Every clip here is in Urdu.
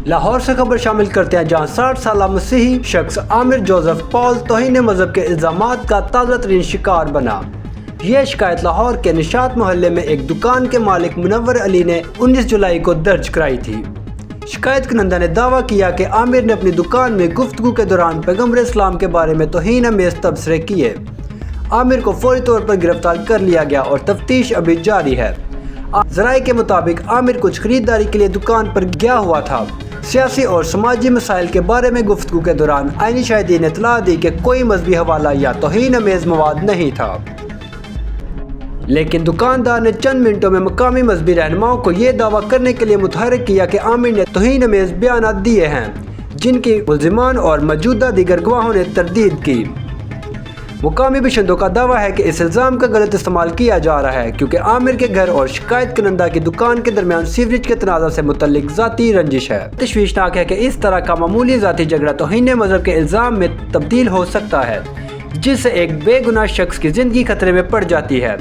لاہور سے خبر شامل کرتے ہیں، جہاں 60 سالہ مسیحی شخص عامر جوزف پال توہین مذہب کے الزامات کا تازہ ترین شکار بنا۔ یہ شکایت لاہور کے نشاط محلے میں ایک دکان کے مالک منور علی نے 19 جولائی کو درج کرائی تھی۔ شکایت کنندہ نے دعویٰ کیا کہ عامر نے اپنی دکان میں گفتگو کے دوران پیغمبر اسلام کے بارے میں توہین آمیز تبصرے کیے۔ عامر کو فوری طور پر گرفتار کر لیا گیا اور تفتیش ابھی جاری ہے۔ ذرائع کے مطابق عامر کچھ خریداری کے لیے دکان پر گیا ہوا تھا۔ سیاسی اور سماجی مسائل کے بارے میں گفتگو کے دوران عینی شاہدین نے اطلاع دی کہ کوئی مذہبی حوالہ یا توہین آمیز مواد نہیں تھا، لیکن دکاندار نے چند منٹوں میں مقامی مذہبی رہنماؤں کو یہ دعویٰ کرنے کے لیے متحرک کیا کہ عامر نے توہین آمیز بیانات دیے ہیں، جن کی ملزمان اور موجودہ دیگر گواہوں نے تردید کی۔ مقامی باشندوں کا دعویٰ ہے کہ اس الزام کا غلط استعمال کیا جا رہا ہے، کیونکہ عامر کے گھر اور شکایت کنندہ کی دکان کے درمیان سیوریج کے تنازع سے متعلق ذاتی رنجش ہے۔ تشویشناک ہے کہ اس طرح کا معمولی ذاتی جھگڑا توہین مذہب کے الزام میں تبدیل ہو سکتا ہے، جس سے ایک بے گناہ شخص کی زندگی خطرے میں پڑ جاتی ہے۔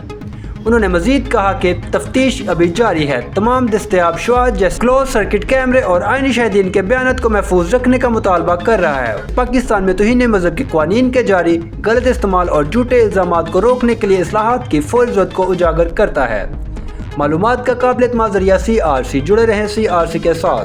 انہوں نے مزید کہا کہ تفتیش ابھی جاری ہے، تمام دستیاب شواہد جیسے کلوز سرکٹ کیمرے اور عینی شاہدین کے بیانات کو محفوظ رکھنے کا مطالبہ کر رہا ہے۔ پاکستان میں توہین مذہب کے قوانین کے جاری غلط استعمال اور جھوٹے الزامات کو روکنے کے لیے اصلاحات کی فوری ضرورت کو اجاگر کرتا ہے۔ معلومات کا قابل اعتماد ذریعہ CRC، جڑے رہیں CRC کے ساتھ۔